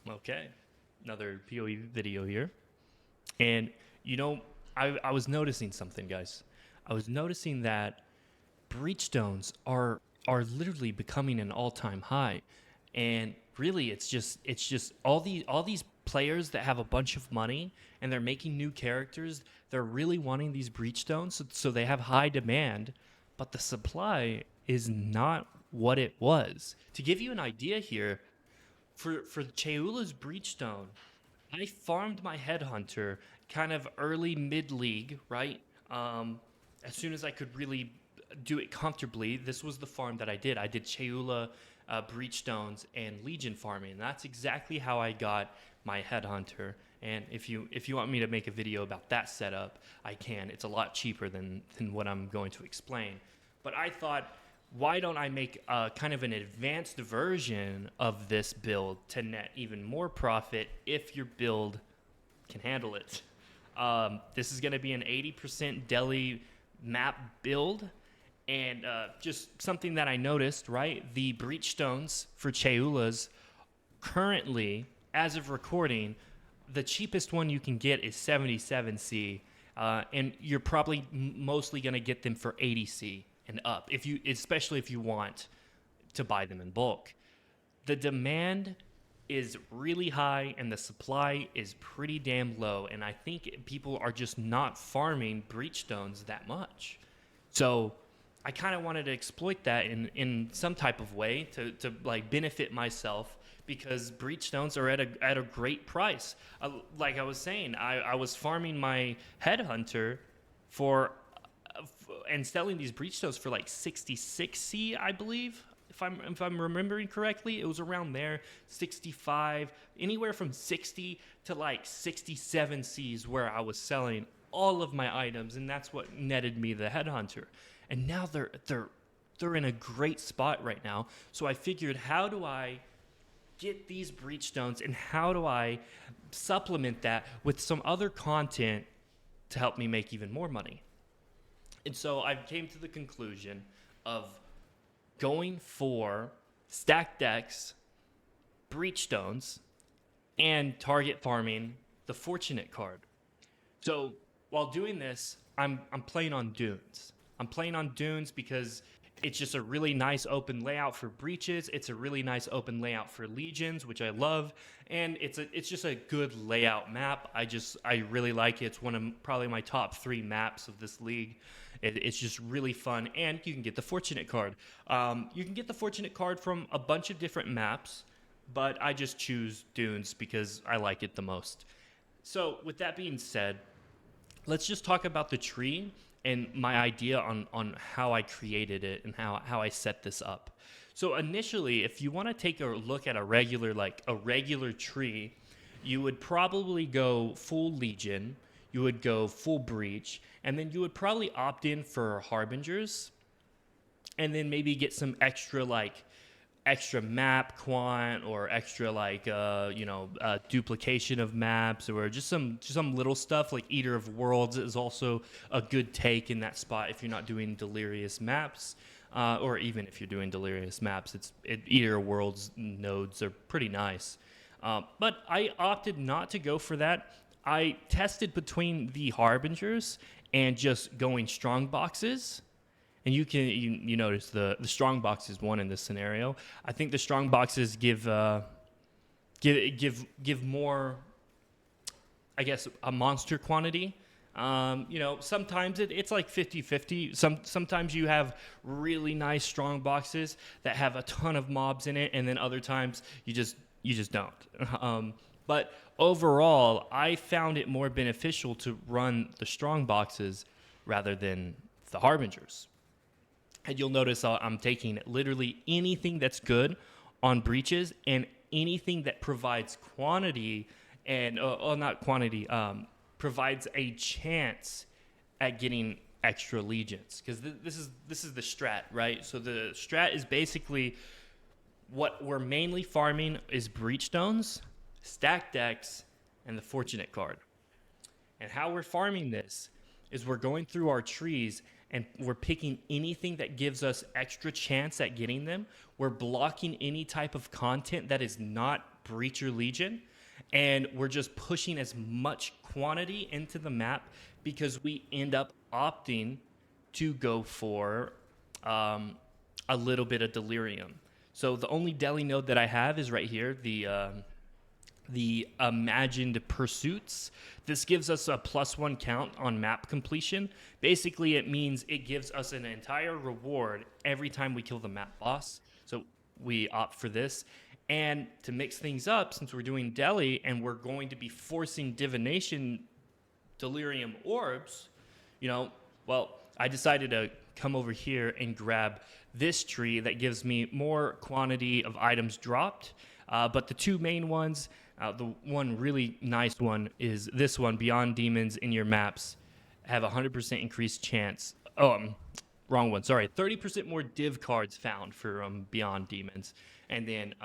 Okay, another PoE video here. And you know, I was noticing something, guys. I was noticing that breachstones are literally becoming an all-time high. And really it's just all these players that have a bunch of money and they're making new characters, they're really wanting these breachstones, so they have high demand, but the supply is not what it was. To give you an idea here, for Cheula's Breachstone, I farmed my headhunter kind of early mid league, right? As soon as I could really do it comfortably, this was the farm that I did. I did Cheula, Breachstones, and Legion farming. And that's exactly how I got my headhunter. And if you want me to make a video about that setup, I can. It's a lot cheaper than what I'm going to explain. But I thought, why don't I make kind of an advanced version of this build to net even more profit if your build can handle it? This is going to be an 80% Deli map build. And just something that I noticed, right? The Breachstones for Cheula's currently, as of recording, the cheapest one you can get is 77C. And you're probably mostly going to get them for 80C and up, especially if you want to buy them in bulk. The demand is really high and the supply is pretty damn low, and I think people are just not farming breachstones that much. So I kind of wanted to exploit that in some type of way to like benefit myself, because breachstones are at a great price. Like I was saying, I was farming my headhunter for and selling these breachstones for like 66C, I believe. If I'm remembering correctly, it was around there, 65, anywhere from 60 to like 67 C's where I was selling all of my items, and that's what netted me the headhunter. And now they're in a great spot right now. So I figured, how do I get these breachstones and how do I supplement that with some other content to help me make even more money? And so I came to the conclusion of going for stacked decks, breachstones, and target farming the fortunate card. So while doing this, I'm playing on dunes. I'm playing on dunes because it's just a really nice open layout for breaches. It's a really nice open layout for legions, which I love, and it's just a good layout map. I really like it. It's one of probably my top 3 maps of this league. It's just really fun, and you can get the fortunate card. You can get the fortunate card from a bunch of different maps, but I just choose dunes because I like it the most. So with that being said, let's just talk about the tree and my idea on how I created it and how I set this up. So initially, if you want to take a look at a regular tree, you would probably go full Legion, you would go full Breach, and then you would probably opt in for Harbingers, and then maybe get some extra map quant or extra duplication of maps, or just some little stuff like Eater of Worlds is also a good take in that spot if you're not doing delirious maps, or even if you're doing delirious maps, Eater of Worlds nodes are pretty nice. But I opted not to go for that. I tested between the Harbingers and just going strong boxes. And you notice the strong boxes won in this scenario. I think the strong boxes give more, I guess, a monster quantity. Sometimes it's like 50-50. Sometimes you have really nice strong boxes that have a ton of mobs in it, and then other times you just don't. But overall, I found it more beneficial to run the strong boxes rather than the Harbingers. And you'll notice I'm taking literally anything that's good on breaches and anything that provides quantity and not quantity, provides a chance at getting extra legions, because this is the strat, right? So the strat is basically what we're mainly farming is breachstones, stack decks, and the fortunate card. And how we're farming this is we're going through our trees and we're picking anything that gives us extra chance at getting them. We're blocking any type of content that is not Breacher Legion, and we're just pushing as much quantity into the map because we end up opting to go for a little bit of Delirium. So the only Deli node that I have is right here, the Imagined Pursuits. This gives us a +1 count on map completion. Basically, it means it gives us an entire reward every time we kill the map boss. So we opt for this. And to mix things up, since we're doing Deli and we're going to be forcing Divination Delirium Orbs, well, I decided to come over here and grab this tree that gives me more quantity of items dropped. But the two main ones, the one really nice one is this one, Beyond Demons in your maps have 100% increased chance. Wrong one, sorry. 30% more div cards found for Beyond Demons. And then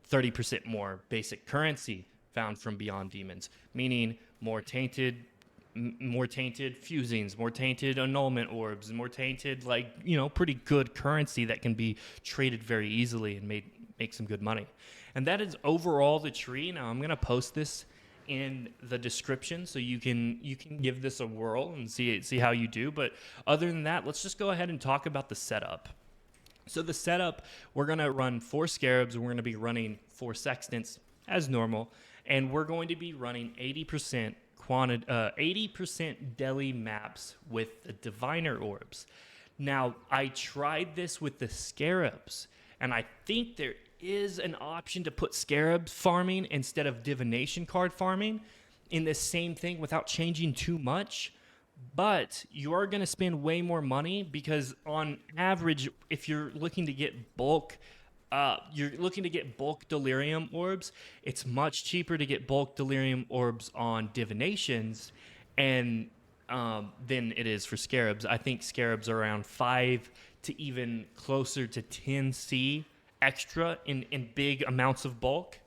30% more basic currency found from Beyond Demons, meaning more tainted fusings, more tainted annulment orbs, and more tainted, pretty good currency that can be traded very easily and make some good money. And that is overall the tree. Now I'm going to post this in the description so you can give this a whirl and see how you do. But other than that, let's just go ahead and talk about the setup. So the setup, we're going to run 4 scarabs, and we're going to be running 4 sextants as normal, and we're going to be running 80% Deli maps with the Diviner Orbs. Now, I tried this with the Scarabs, and I think there is an option to put Scarabs farming instead of Divination card farming in the same thing without changing too much. But you're going to spend way more money because on average, if you're looking to get bulk Delirium Orbs, it's much cheaper to get bulk Delirium Orbs on Divinations and than it is for Scarabs. I think Scarabs are around 5 to even closer to 10C extra in big amounts of bulk.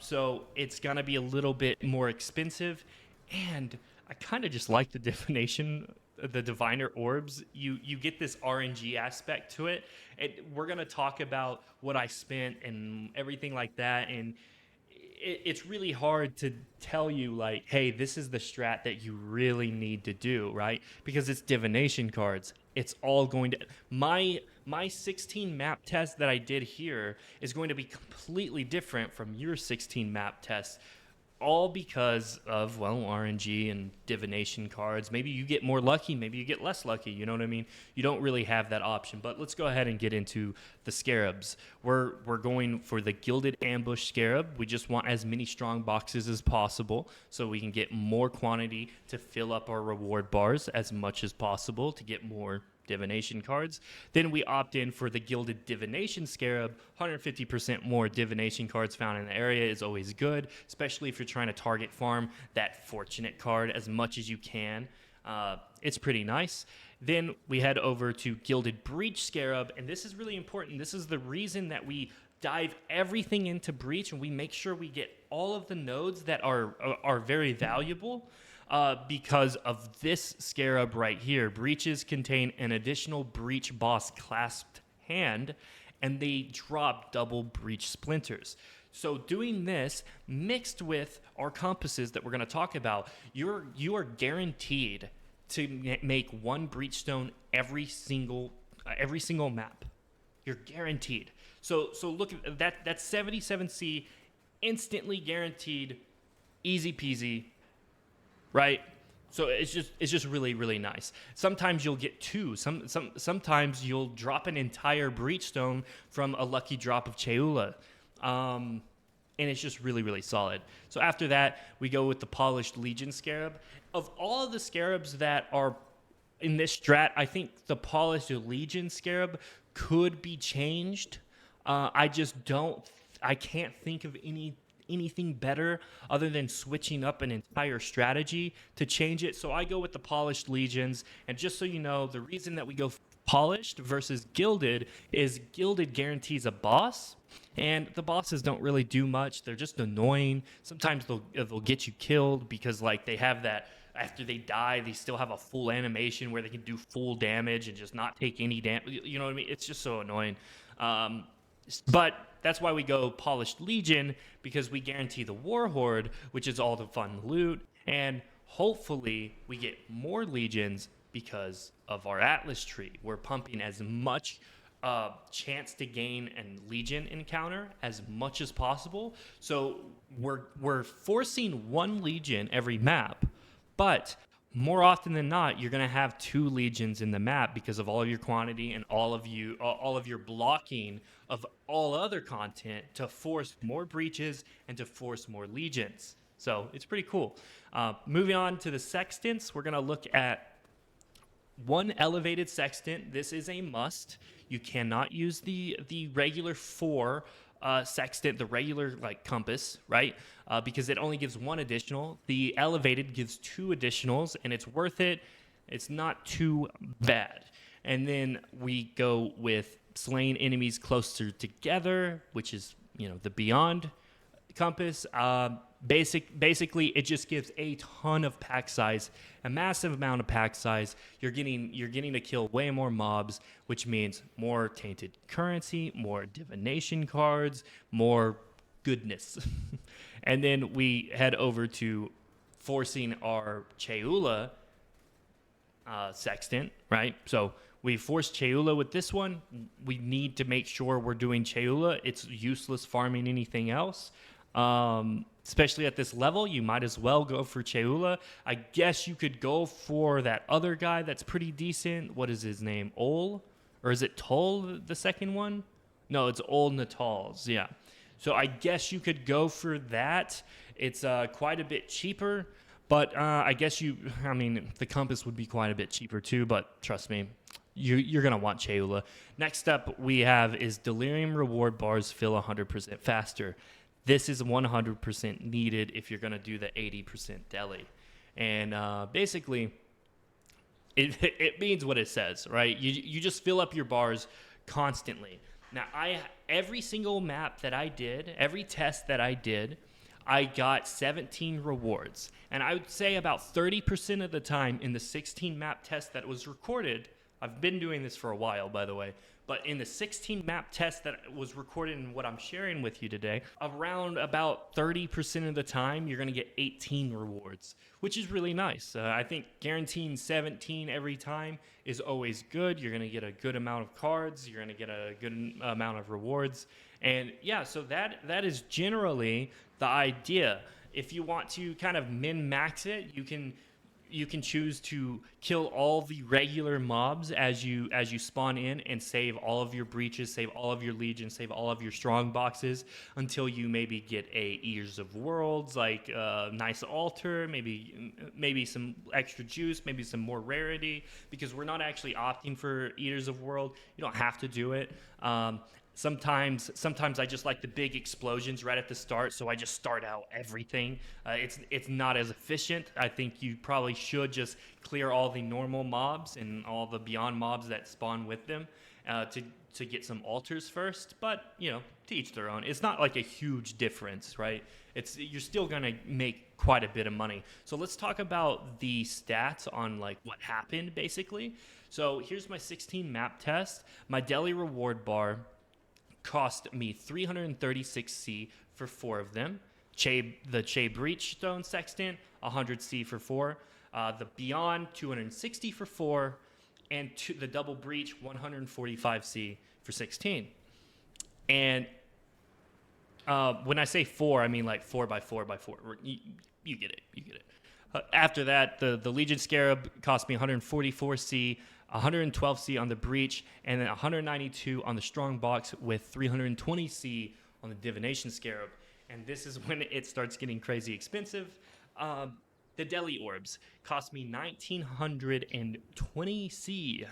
So it's going to be a little bit more expensive, and I kind of just like the Diviner Orbs. You get this RNG aspect to it. And we're going to talk about what I spent and everything like that. And it's really hard to tell you, like, hey, this is the strat that you really need to do, right? Because it's Divination cards. It's all going to... My 16 map test that I did here is going to be completely different from your 16 map test. All because of, RNG and Divination cards. Maybe you get more lucky, maybe you get less lucky, you know what I mean? You don't really have that option. But let's go ahead and get into the Scarabs. We're going for the Gilded Ambush Scarab. We just want as many strong boxes as possible so we can get more quantity to fill up our reward bars as much as possible to get more Divination cards. Then we opt in for the Gilded Divination Scarab. 150% more Divination cards found in the area is always good, especially if you're trying to target farm that Fortunate card as much as you can. It's pretty nice. Then we head over to Gilded Breach Scarab, and this is really important. This is the reason that we dive everything into Breach, and we make sure we get all of the nodes that are very valuable. Because of this Scarab right here. Breaches contain an additional Breach boss clasped hand, and they drop double Breach splinters. So doing this, mixed with our compasses that we're going to talk about, you are guaranteed to make 1 Breachstone every single map. You're guaranteed. So look at that. That's 77C, instantly guaranteed, easy peasy. Right? So it's just really, really nice. Sometimes you'll get 2. Sometimes you'll drop an entire Breachstone from a lucky drop of Cheula. And it's just really, really solid. So after that, we go with the Polished Legion Scarab. Of all of the Scarabs that are in this strat, I think the Polished Legion Scarab could be changed. I can't think of anything better other than switching up an entire strategy to change it. So I go with the Polished Legions. And just so you know, the reason that we go Polished versus Gilded is Gilded guarantees a boss, and the bosses don't really do much. They're just annoying. Sometimes they'll get you killed because they have that, after they die, they still have a full animation where they can do full damage and just not take any damage. You know what I mean? It's just so annoying. But That's why we go Polished Legion, because we guarantee the Warhorde, which is all the fun loot, and hopefully we get more Legions because of our Atlas tree. We're pumping as much chance to gain and Legion encounter as much as possible. So we're forcing one Legion every map, but more often than not, you're going to have 2 Legions in the map because of all of your quantity and all of your blocking of all other content to force more breaches and to force more Legions. So it's pretty cool. Moving on to the Sextants, we're going to look at one elevated sextant. This is a must. You cannot use the regular 4 sextant, the regular like compass, right? Because it only gives 1 additional. The elevated gives 2 additionals, and it's worth it. It's not too bad. And then we go with slaying enemies closer together, which is, you know, the beyond compass. Basically, it just gives a ton of pack size, a massive amount of pack size. You're getting to kill way more mobs, which means more tainted currency, more divination cards, more goodness. And then we head over to forcing our Cheula sextant, right? So we force Cheula with this one. We need to make sure we're doing Cheula. It's useless farming anything else. Especially at this level, you might as well go for Cheula. I guess you could go for that other guy that's pretty decent. What is his name? Ol? Or is it Tol, the second one? No, it's Ol Natals, yeah. So I guess you could go for that. It's quite a bit cheaper, but I guess the compass would be quite a bit cheaper too, but trust me, you're going to want Cheula. Next up we have is Delirium reward bars fill 100% faster. This is 100% needed if you're going to do the 80% Deli. And basically, it means what it says, right? You just fill up your bars constantly. Now, every single map that I did, every test that I did, I got 17 rewards. And I would say about 30% of the time in the 16 map test that was recorded, I've been doing this for a while, by the way, but in the 16 map test that was recorded in what I'm sharing with you today, around about 30% of the time, you're going to get 18 rewards, which is really nice. I think guaranteeing 17 every time is always good. You're going to get a good amount of cards. You're going to get a good amount of rewards. And yeah, so that is generally the idea. If you want to kind of min-max it, you can choose to kill all the regular mobs as you spawn in and save all of your breaches, save all of your legions, save all of your strong boxes until you maybe get a Eaters of Worlds, like a nice altar, maybe some extra juice, maybe some more rarity, because we're not actually opting for Eaters of World. You don't have to do it. Sometimes I just like the big explosions right at the start, so I just start out everything. It's not as efficient. I think you probably should just clear all the normal mobs and all the beyond mobs that spawn with them to get some altars first. But to each their own. It's not like a huge difference, right? You're still gonna make quite a bit of money. So let's talk about the stats on like what happened basically. So here's my 16 map test. My Deli reward bar cost me 336 C for 4 of them. The Breachstone Sextant, 100 C for 4. The Beyond, 260 for 4. And the Double Breach, 145 C for 16. And when I say 4, I mean like 4 by 4 by 4. You get it. After that, the Legion Scarab cost me 144 C, 112 C on the Breach, and then 192 on the Strong Box with 320 C on the Divination Scarab. And this is when it starts getting crazy expensive. The Deli Orbs cost me 1920 C.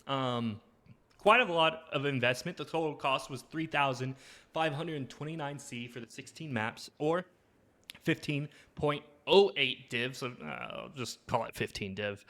Quite a lot of investment. The total cost was 3,529 C for the 16 maps, or 15.08 div, so I'll just call it 15 div.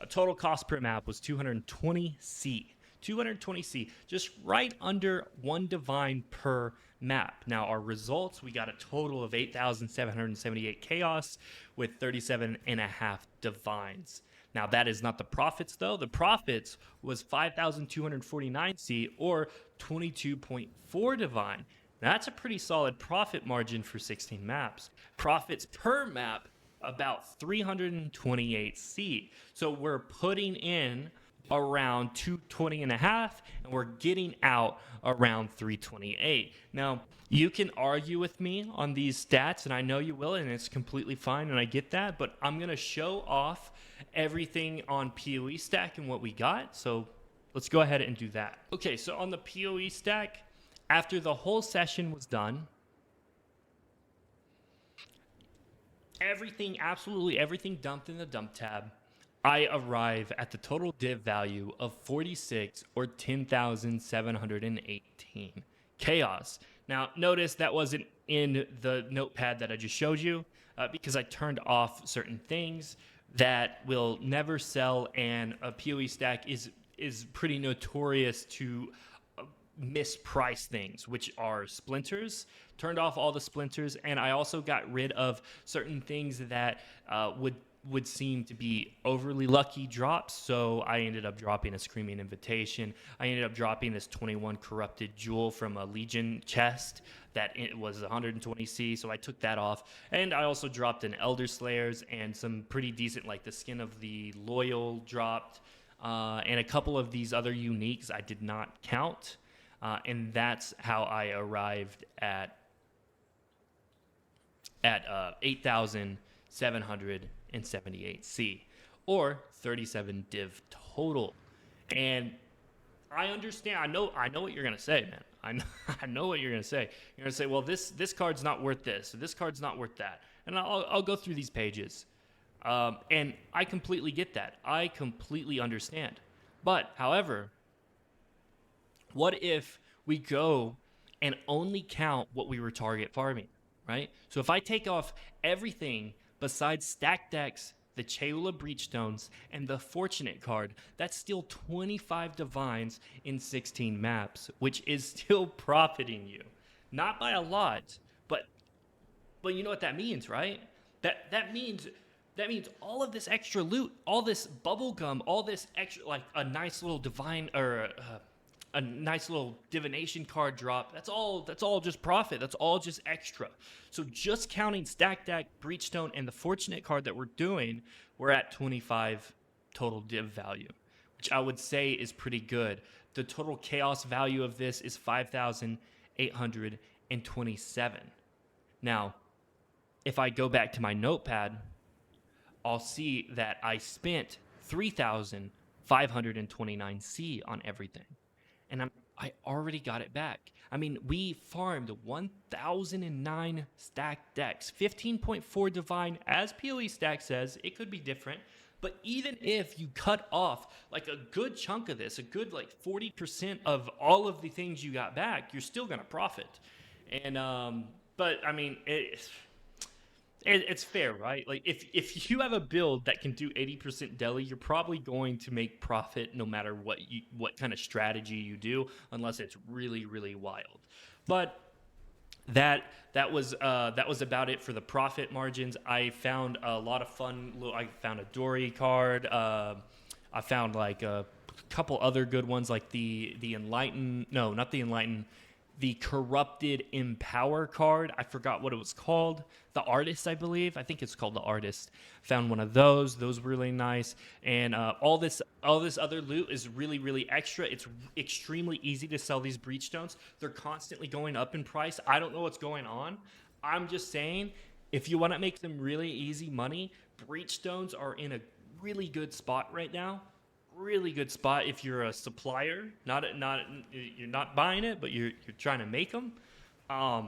Total cost per map was 220 C. 220 C, just right under 1 divine per map. Now our results, we got a total of 8,778 chaos with 37.5 divines. Now that is not the profits though. The profits was 5,249 C, or 22.4 divine. That's a pretty solid profit margin for 16 maps. Profits per map, about 328C. So we're putting in around 220 and a half, and we're getting out around 328. Now, you can argue with me on these stats, and I know you will, and it's completely fine, and I get that, but I'm going to show off everything on poestack and what we got. So let's go ahead and do that. Okay, so on the poestack, after the whole session was done, everything, absolutely everything dumped in the dump tab, I arrive at the total div value of 46 or 10,718 chaos. Now, notice that wasn't in the notepad that I just showed you because I turned off certain things that will never sell, and a poestack is pretty notorious to misprice things, which are splinters. Turned off all the splinters, and I also got rid of certain things that would seem to be overly lucky drops. So I ended up dropping a Screaming Invitation. I ended up dropping this 21 Corrupted Jewel from a Legion chest that it was 120C, so I took that off. And I also dropped an Elder Slayers and some pretty decent, like the Skin of the Loyal dropped, and a couple of these other uniques I did not count. And that's how I arrived at 8,778C, or 37 div total. And I understand. I know what you're gonna say, man. I know what you're gonna say. You're gonna say, well, this card's not worth this, or this card's not worth that. And I'll go through these pages, and I completely get that. I completely understand. But however, what if we go and only count what we were target farming, right? So if I take off everything besides stack decks, the Cheula Breachstones, and the Fortunate card, that's still 25 divines in 16 maps, which is still profiting you. Not by a lot, but you know what that means, right? That means all of this extra loot, all this bubble gum, all this extra, like a nice little divine, or a nice little divination card drop, that's all just profit. That's all just extra. So just counting stack deck, Breachstone, and the Fortunate card that we're doing, we're at 25 total div value, which I would say is pretty good. The total chaos value of this is 5,827. Now, if I go back to my notepad, I'll see that I spent 3,529C on everything. And I already got it back. I mean, we farmed 1,009 stacked decks, 15.4 divine, as poestack says. It could be different, but even if you cut off like a good chunk of this, a good like 40% of all of the things you got back, you're still gonna profit. And but I mean, it's fair, right? Like if you have a build that can do 80% Deli, you're probably going to make profit no matter what kind of strategy you do, unless it's really, really wild. But that was about it for the profit margins. I found a lot of fun. I found a Dory card. I found like a couple other good ones, like the Enlighten. No, not the Enlighten. The Corrupted Empower card. I forgot what it was called. The Artist, I believe. I think it's called the Artist. Found one of those. Those were really nice. And all this other loot is really, really extra. It's extremely easy to sell these Breachstones. They're constantly going up in price. I don't know what's going on. I'm just saying, if you want to make them really easy money, Breachstones are in a really good spot right now. Really good spot if you're a supplier, you're not buying it, but you're trying to make them. I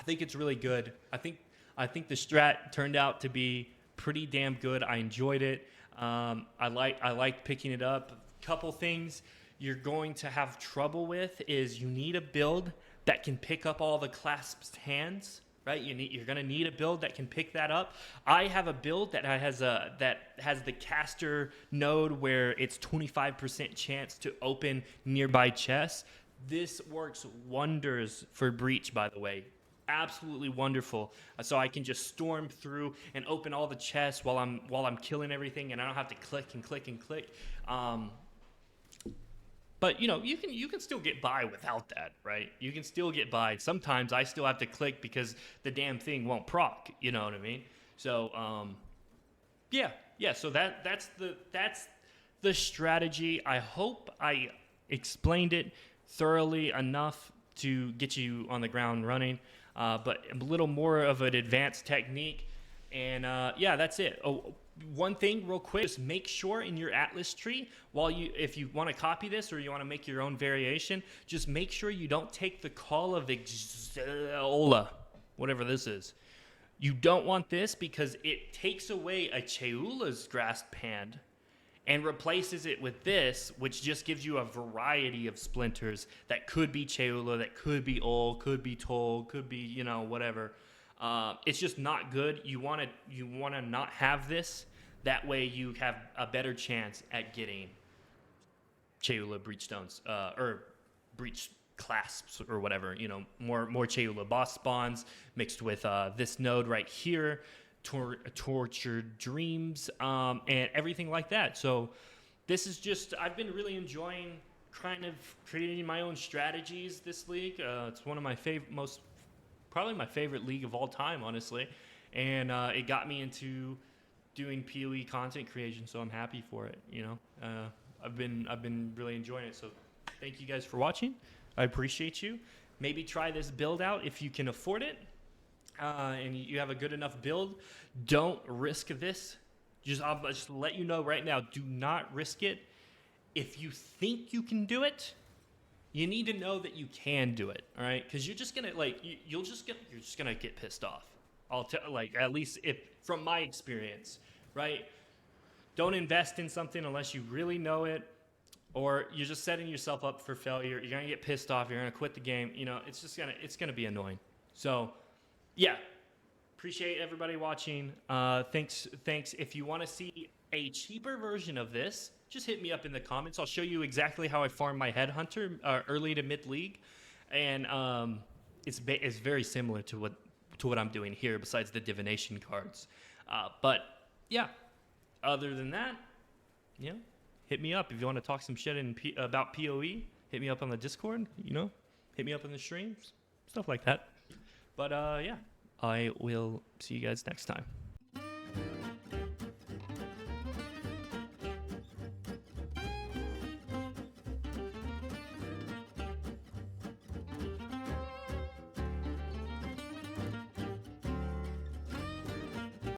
think it's really good. I think the strat turned out to be pretty damn good. I enjoyed it. I liked picking it up. A couple things you're going to have trouble with is you need a build that can pick up all the clasped hands. Right, you're gonna need a build that can pick that up. I have a build that has the caster node where it's 25% chance to open nearby chests. This works wonders for Breach, by the way. Absolutely wonderful. So I can just storm through and open all the chests while I'm killing everything, and I don't have to click and click and click. But you can still get by without that, right? You can still get by. Sometimes I still have to click because the damn thing won't proc. You know what I mean? So yeah, yeah. So that's the strategy. I hope I explained it thoroughly enough to get you on the ground running. But a little more of an advanced technique, and yeah, that's it. Oh, one thing real quick, just make sure in your atlas tree, if you want to copy this or you want to make your own variation, just make sure you don't take the call of Exile, whatever this is. You don't want this because it takes away a Cheula's grasp hand and replaces it with this, which just gives you a variety of splinters that could be Cheula, that could be Ol, could be Toll, could be, whatever. It's just not good. You want to not have this. That way you have a better chance at getting Cheula Breachstones, or Breach clasps or whatever, more Cheula boss spawns mixed with this node right here, tortured dreams, and everything like that. So this is just, I've been really enjoying kind of creating my own strategies this league. It's one of my probably my favorite league of all time, honestly, and it got me into doing PoE content creation, so I'm happy for it. I've been really enjoying it. So thank you guys for watching. I appreciate you. Maybe try this build out if you can afford it, and you have a good enough build. Don't risk this. I'll just let you know right now. Do not risk it. If you think you can do it, you need to know that you can do it. All right, because you're just gonna you're just gonna get pissed off. At least if from my experience, right? Don't invest in something unless you really know it, or you're just setting yourself up for failure. You're gonna get pissed off. You're gonna quit the game. It's gonna be annoying. So, yeah, appreciate everybody watching. Thanks. If you want to see a cheaper version of this, just hit me up in the comments. I'll show you exactly how I farm my headhunter early to mid league, and it's very similar to what I'm doing here. Besides the divination cards, but yeah. Other than that, hit me up if you want to talk some shit about PoE. Hit me up on the Discord. Hit me up in the streams, stuff like that. But yeah, I will see you guys next time.